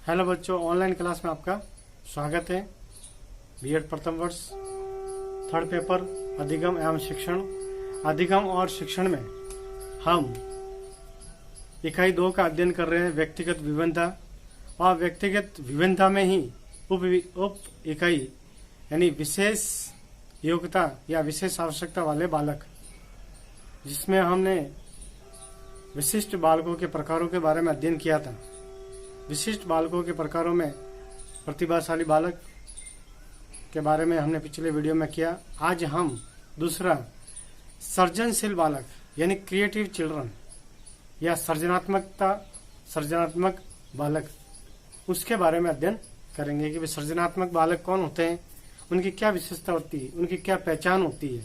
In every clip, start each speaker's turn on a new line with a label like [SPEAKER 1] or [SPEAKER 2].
[SPEAKER 1] Hello बच्चों, online class में आपका स्वागत है। बीएड प्रथम वर्ष थर्ड पेपर अधिगम एवं शिक्षण। अधिगम और शिक्षण में हम इकाई 2 का अध्ययन कर रहे हैं, व्यक्तिगत विभिन्नता। और व्यक्तिगत विभिन्नता में ही उप इकाई यानी विशेष योग्यता या विशेष आवश्यकता वाले बालक, जिसमें हमने विशिष्ट बालकों के प्रकारों के बारे में अध्ययन किया था। विशिष्ट बालकों के प्रकारों में प्रतिभाशाली बालक के बारे में हमने पिछले वीडियो में किया। आज हम दूसरा सृजनशील बालक यानी क्रिएटिव चिल्ड्रन या सृजनात्मक बालक, उसके बारे में अध्ययन करेंगे कि वे सृजनात्मक बालक कौन होते हैं, उनकी क्या विशेषता होती है, उनकी क्या पहचान होती है।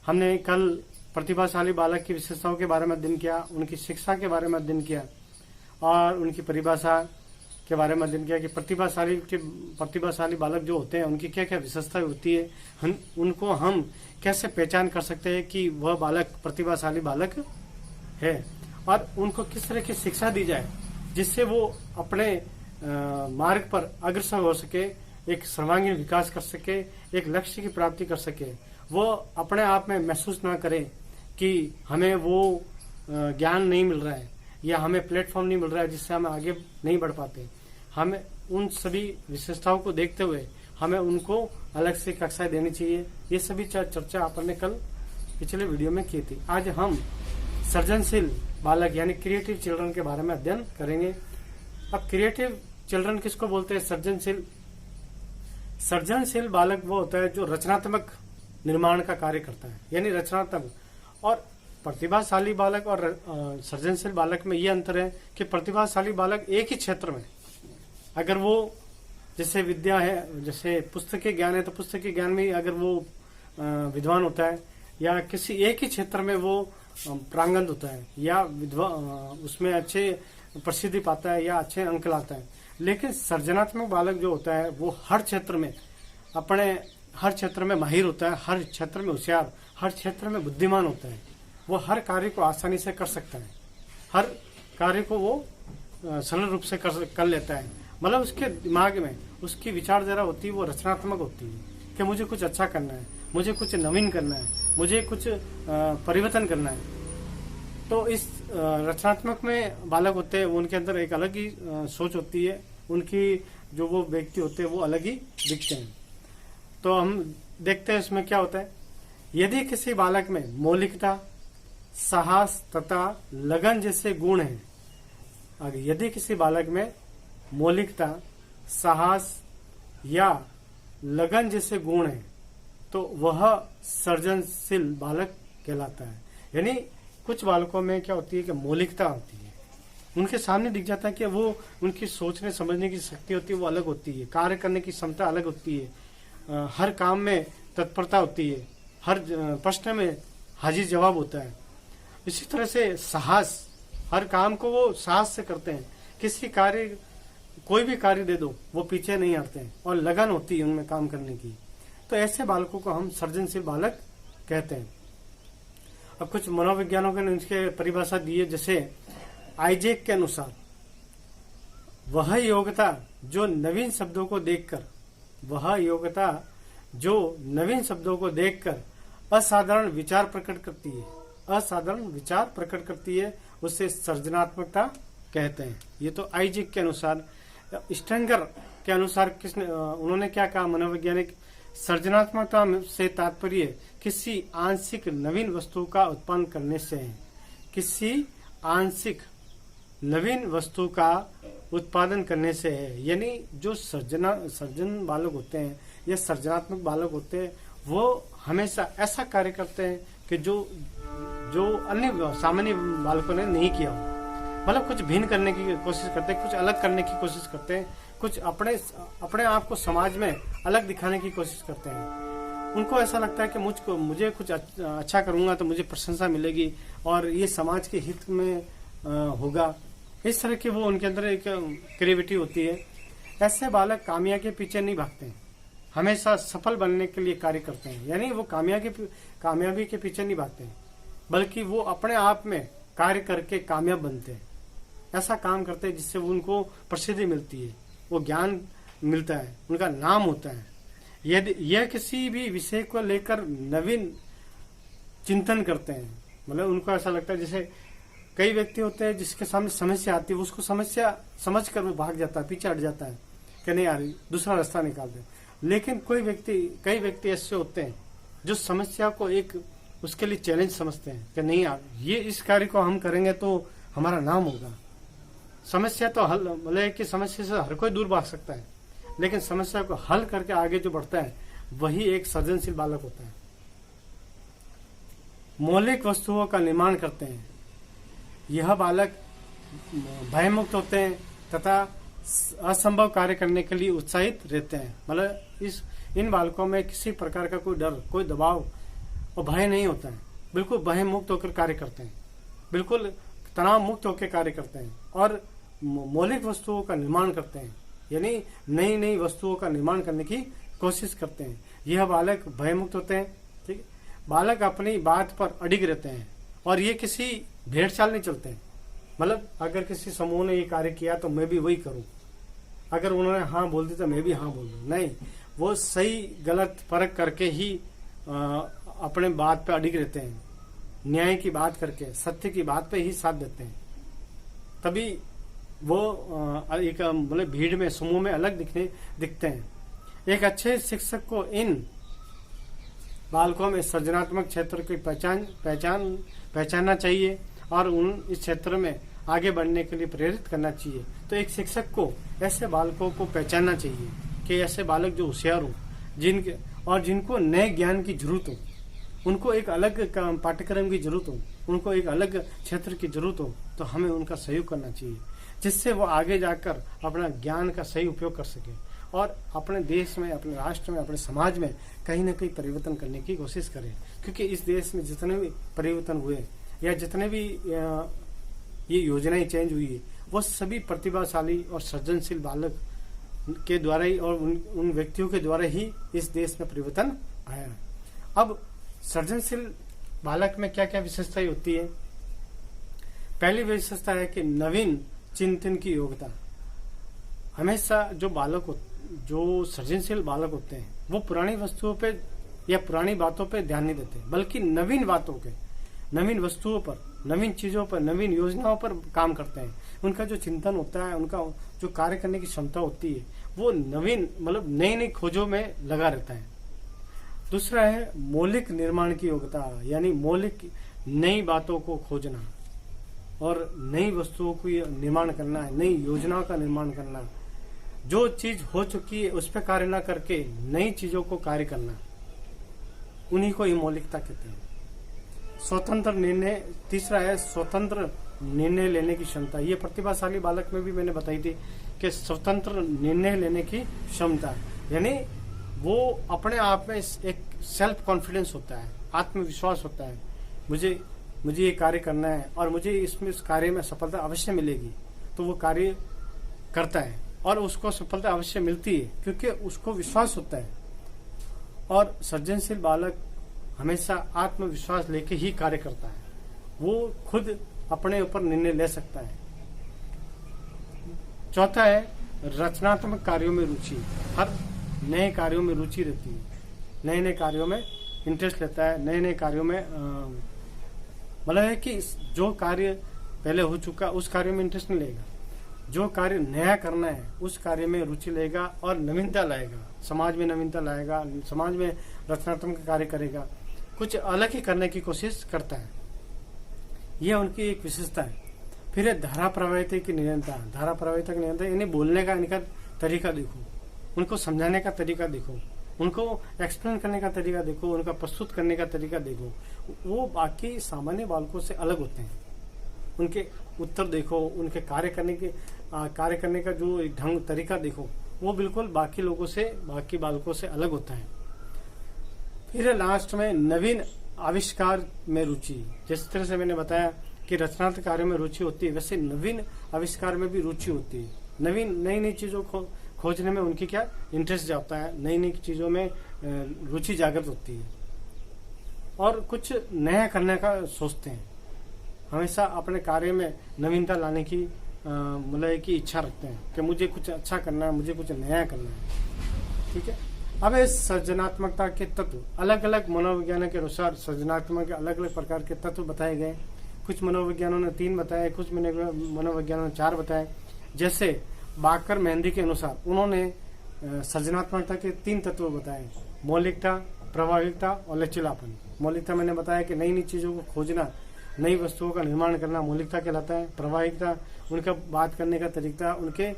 [SPEAKER 1] हमने कल प्रतिभाशाली बालक की विशेषताओं के बारे में अध्ययन किया, उनकी शिक्षा के बारे में अध्ययन किया और उनकी परिभाषा के बारे में अध्ययन किया कि प्रतिभाशाली बालक जो होते हैं उनकी क्या क्या विशेषताएं होती है, उनको हम कैसे पहचान कर सकते हैं कि वह बालक प्रतिभाशाली बालक है, और उनको किस तरह की शिक्षा दी जाए जिससे वो अपने मार्ग पर अग्रसर हो सके, एक सर्वांगीण विकास कर सके, एक लक्ष्य की प्राप्ति कर सके। वो अपने आप में महसूस ना करे कि हमें वो ज्ञान नहीं मिल रहा है या हमें प्लेटफॉर्म नहीं मिल रहा है जिससे हम आगे नहीं बढ़ पाते। हमें उन सभी विशेषताओं को देखते हुए हमें उनको अलग से कक्षाएं देनी चाहिए। ये सभी चर्चा अपन ने कल पिछले वीडियो में की थी। आज हम सृजनशील बालक यानी क्रिएटिव चिल्ड्रन के बारे में अध्ययन करेंगे। अब क्रिएटिव चिल्ड्रन किसको बोलते हैं? सृजनशील बालक वो होता है जो रचनात्मक निर्माण का कार्य करता है, यानी रचनात्मक। और प्रतिभाशाली बालक और सृजनशील बालक में ये अंतर है कि प्रतिभाशाली बालक एक ही क्षेत्र में, अगर वो जैसे विद्या है, जैसे पुस्तकीय ज्ञान है तो पुस्तकीय ज्ञान में अगर वो विद्वान होता है, या किसी एक ही क्षेत्र में वो प्रांगण होता है या उसमें अच्छे प्रसिद्धि पाता है या अच्छे अंक लाता है। लेकिन सृजनात्मक बालक जो होता है वो हर क्षेत्र में माहिर होता है, हर क्षेत्र में होशियार, हर क्षेत्र में बुद्धिमान होता है। वो हर कार्य को आसानी से कर सकता है, हर कार्य को वो सरल रूप से कर लेता है। मतलब उसके दिमाग में उसकी विचारधारा होती है, वो रचनात्मक होती है कि मुझे कुछ अच्छा करना है, मुझे कुछ नवीन करना है, मुझे कुछ परिवर्तन करना है। तो इस रचनात्मक में बालक होते हैं, उनके अंदर एक अलग ही सोच होती है, उनकी जो वो व्यक्ति होते हैं वो अलग ही दिखते हैं। तो हम देखते हैं इसमें क्या होता है। यदि किसी बालक में मौलिकता, साहस तथा लगन जैसे गुण हैं, अगर यदि किसी बालक में मौलिकता, साहस या लगन जैसे गुण हैं तो वह सृजनशील बालक कहलाता है। यानी कुछ बालकों में क्या होती है कि मौलिकता होती है, उनके सामने दिख जाता है कि वो उनकी सोचने समझने की शक्ति होती है वो अलग होती है, कार्य करने की क्षमता अलग होती है, हर काम में तत्परता होती है, हर प्रश्न में हाजिर जवाब होता है। इसी तरह से साहस, हर काम को वो साहस से करते हैं, कोई भी कार्य दे दो वो पीछे नहीं हटते हैं, और लगन होती है उनमें काम करने की। तो ऐसे बालकों को हम सृजनशील बालक कहते हैं। अब कुछ मनोविज्ञानों ने उनके परिभाषा दी है, जैसे आइजेक के अनुसार वह योग्यता जो नवीन शब्दों को देखकर असाधारण विचार प्रकट करती है, उसे सृजनात्मकता कहते हैं। ये तो आइजेक के अनुसार। स्टेंगर के अनुसार उन्होंने क्या कहा? मनोवैज्ञानिक सृजनात्मकता से तात्पर्य किसी आंशिक नवीन वस्तु का उत्पन्न करने से है। किसी आंशिक नवीन वस्तु का उत्पादन करने से है। यानी जो सृजन बालक होते हैं या सृजनात्मक बालक होते हैं वो हमेशा ऐसा कार्य करते हैं कि जो अन्य सामान्य बालकों ने नहीं किया हो। मतलब कुछ भिन्न करने की कोशिश करते हैं, कुछ अलग करने की कोशिश करते हैं, कुछ अपने आप को समाज में अलग दिखाने की कोशिश करते हैं। उनको ऐसा लगता है कि मुझे कुछ अच्छा करूंगा तो मुझे प्रशंसा मिलेगी और ये समाज के हित में होगा। इस तरह की वो उनके अंदर एक क्रिएटिविटी होती है। ऐसे बालक कामयाबी के पीछे नहीं भागते हैं, हमेशा सफल बनने के लिए कार्य करते हैं। यानी वो कामयाबी के पीछे नहीं भागते हैं, बल्कि वो अपने आप में कार्य करके कामयाब बनते हैं। ऐसा काम करते हैं जिससे उनको प्रसिद्धि मिलती है, वो ज्ञान मिलता है, उनका नाम होता है। यदि यह किसी भी विषय को लेकर नवीन चिंतन करते हैं, मतलब उनको ऐसा लगता है, जैसे कई व्यक्ति होते हैं जिसके सामने समस्या आती है, उसको समस्या समझ कर वो भाग जाता है, पीछे हट जाता है कि नहीं यार दूसरा रास्ता निकाल दे। लेकिन कई व्यक्ति ऐसे होते हैं जो समस्या को एक उसके लिए चैलेंज समझते हैं कि नहीं यार ये इस कार्य को हम करेंगे तो हमारा नाम होगा। समस्या तो हल, मतलब कि समस्या से हर कोई दूर भाग सकता है, लेकिन समस्या को हल करके आगे जो बढ़ता है वही एक सृजनशील बालक होता है। मौलिक वस्तुओं का निर्माण करते हैं, यह बालक भयमुक्त होते हैं तथा असंभव कार्य करने के लिए उत्साहित रहते हैं। मतलब इन बालकों में किसी प्रकार का कोई डर, कोई दबाव और भय नहीं होता है, बिल्कुल भय मुक्त होकर कार्य करते हैं, बिल्कुल तनाव मुक्त होकर कार्य करते हैं और मौलिक वस्तुओं का निर्माण करते हैं, यानी नई नई वस्तुओं का निर्माण करने की कोशिश करते हैं। यह बालक भय मुक्त होते हैं। ठीक है, बालक अपनी बात पर अडिग रहते हैं और ये किसी भेड़ चाल नहीं चलते हैं। मतलब अगर किसी समूह ने ये कार्य किया तो मैं भी वही करूं, अगर उन्होंने हाँ बोल दी तो मैं भी हाँ बोल दूं, नहीं, वो सही गलत परख करके ही अपने बात पे अडिग रहते हैं, न्याय की बात करके सत्य की बात पे ही साथ देते हैं। तभी वो एक मतलब भीड़ में, समूह में अलग दिखते हैं। एक अच्छे शिक्षक को इन बालकों में सृजनात्मक क्षेत्र की पहचानना चाहिए और इस क्षेत्र में आगे बढ़ने के लिए प्रेरित करना चाहिए। तो एक शिक्षक को ऐसे बालकों को पहचानना चाहिए कि ऐसे बालक जो होशियार हो, जिनको नए ज्ञान की जरूरत हो, उनको एक अलग पाठ्यक्रम की जरूरत हो, उनको एक अलग क्षेत्र की जरूरत हो, तो हमें उनका सहयोग करना चाहिए, जिससे वो आगे जाकर अपना ज्ञान का सही उपयोग कर सके और अपने देश में, अपने राष्ट्र में, अपने समाज में कहीं न कहीं परिवर्तन करने की कोशिश करें। क्योंकि इस देश में जितने भी परिवर्तन हुए या जितने भी ये योजनाएं चेंज हुई है, वो सभी प्रतिभाशाली और सृजनशील बालक के द्वारा ही और उन व्यक्तियों के द्वारा ही इस देश में परिवर्तन आया है। अब सृजनशील बालक में क्या क्या विशेषताएं होती है? पहली विशेषता है कि नवीन चिंतन की योग्यता। हमेशा जो सृजनशील बालक होते हैं वो पुरानी वस्तुओं पे या पुरानी बातों पे ध्यान नहीं देते, बल्कि नवीन बातों के, नवीन वस्तुओं पर, नवीन चीजों पर, नवीन योजनाओं पर काम करते हैं। उनका जो चिंतन होता है, उनका जो कार्य करने की क्षमता होती है, वो नवीन मतलब नई नई खोजों में लगा रहता है। दूसरा है मौलिक निर्माण की योग्यता, यानी मौलिक नई बातों को खोजना और नई वस्तुओं को निर्माण करना है, नई योजनाओं का निर्माण करना, जो चीज हो चुकी है उस पर कार्य न करके नई चीजों को कार्य करना, उन्हीं को ही मौलिकता कहते हैं। स्वतंत्र निर्णय, तीसरा है स्वतंत्र निर्णय लेने की क्षमता। ये प्रतिभाशाली बालक में भी मैंने बताई थी कि स्वतंत्र निर्णय लेने की क्षमता, यानी वो अपने आप में एक सेल्फ कॉन्फिडेंस होता है, आत्मविश्वास होता है, मुझे ये कार्य करना है और मुझे इस कार्य में सफलता अवश्य मिलेगी, तो वो कार्य करता है और उसको सफलता अवश्य मिलती है क्योंकि उसको विश्वास होता है। और सृजनशील बालक हमेशा आत्मविश्वास लेके ही कार्य करता है, वो खुद अपने ऊपर निर्णय ले सकता है। चौथा है रचनात्मक कार्यों में रुचि। हर नए कार्यों में रुचि रहती है, नए नए कार्यों में इंटरेस्ट लेता है, नए नए कार्यों में मतलब है कि जो कार्य पहले हो चुका उस कार्य में इंटरेस्ट नहीं लेगा, जो कार्य नया करना है उस कार्य में रुचि लेगा और नवीनता लाएगा, समाज में नवीनता लाएगा, समाज में रचनात्मक कार्य करेगा, कुछ अलग ही करने की कोशिश करता है। यह उनकी एक विशेषता है। फिर है धारा प्रवाहिता की निरंतरता। धारा प्रवाहिता की निरंतरता यानी बोलने का इनका तरीका देखो, उनको समझाने का तरीका देखो, उनको एक्सप्लेन करने का तरीका देखो, उनका प्रस्तुत करने का तरीका देखो, वो बाकी सामान्य बालकों से अलग होते हैं। उनके उत्तर देखो, उनके कार्य करने का जो ढंग तरीका देखो, वो बिल्कुल बाकी लोगों से, बाकी बालकों से अलग होता है। फिर लास्ट में नवीन आविष्कार में रुचि। जिस तरह से मैंने बताया कि रचनात्मक कार्यों में रुचि होती है, वैसे नवीन आविष्कार में भी रुचि होती है। नई नई चीजों को खोजने में उनकी क्या इंटरेस्ट जाता है, नई नई चीजों में रुचि जागृत होती है और कुछ नया करने का सोचते हैं। हमेशा अपने कार्य में नवीनता लाने की मतलब की इच्छा रखते हैं कि मुझे कुछ अच्छा करना है, मुझे कुछ नया करना है। ठीक है। अब इस सृजनात्मकता के तत्व अलग अलग मनोविज्ञानों के अनुसार सृजनात्मक के अलग अलग प्रकार के तत्व बताए गए। कुछ मनोविज्ञानों ने 3 बताए, कुछ मनोविज्ञानों ने 4 बताए। जैसे बाकर मेहंदी के अनुसार उन्होंने सृजनात्मकता के 3 तत्व बताए, मौलिकता, प्रभाविकता और लचीलापन। मौलिकता मैंने बताया कि नई नई चीजों को खोजना, नई वस्तुओं का निर्माण करना मौलिकता कहलाता है। प्रभाविकता उनका बात करने का तरीका, उनके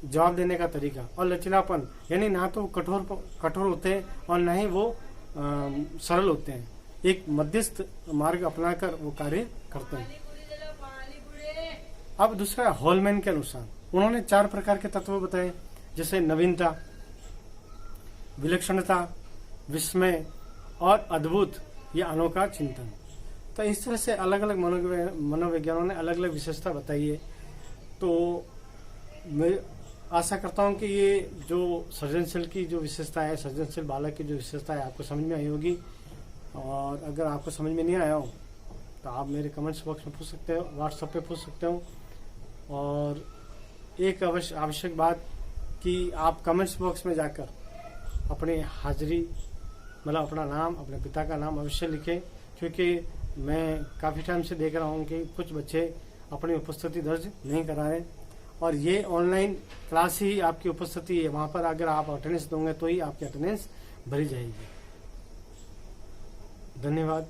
[SPEAKER 1] जवाब देने का तरीका। और लचीलापन यानी ना तो कठोर होते हैं और ना ही वो सरल होते हैं, एक मध्यस्थ मार्ग अपनाकर वो कार्य करते हैं। अब दूसरा हॉलमैन के अनुसार उन्होंने 4 प्रकार के तत्व बताए, जैसे नवीनता, विलक्षणता, विस्मय और अद्भुत या अनोखा चिंतन। तो इस तरह से अलग अलग मनोविज्ञानों ने अलग अलग विशेषता बताई है। तो मैं आशा करता हूं कि ये जो सृजनशील की जो विशेषता है, सृजनशील बालक की जो विशेषता है, आपको समझ में आई होगी। और अगर आपको समझ में नहीं आया हो तो आप मेरे कमेंट्स बॉक्स में पूछ सकते हो, व्हाट्सएप पे पूछ सकते हो। और एक आवश्यक बात कि आप कमेंट्स बॉक्स में जाकर अपनी हाजिरी, मतलब अपना नाम, अपने पिता का नाम अवश्य लिखें, क्योंकि मैं काफ़ी टाइम से देख रहा हूँ कि कुछ बच्चे अपनी उपस्थिति दर्ज नहीं करा रहे। और ये ऑनलाइन क्लास ही आपकी उपस्थिति है, वहाँ पर अगर आप अटेंडेंस दोगे तो ही आपकी अटेंडेंस भरी जाएगी। धन्यवाद।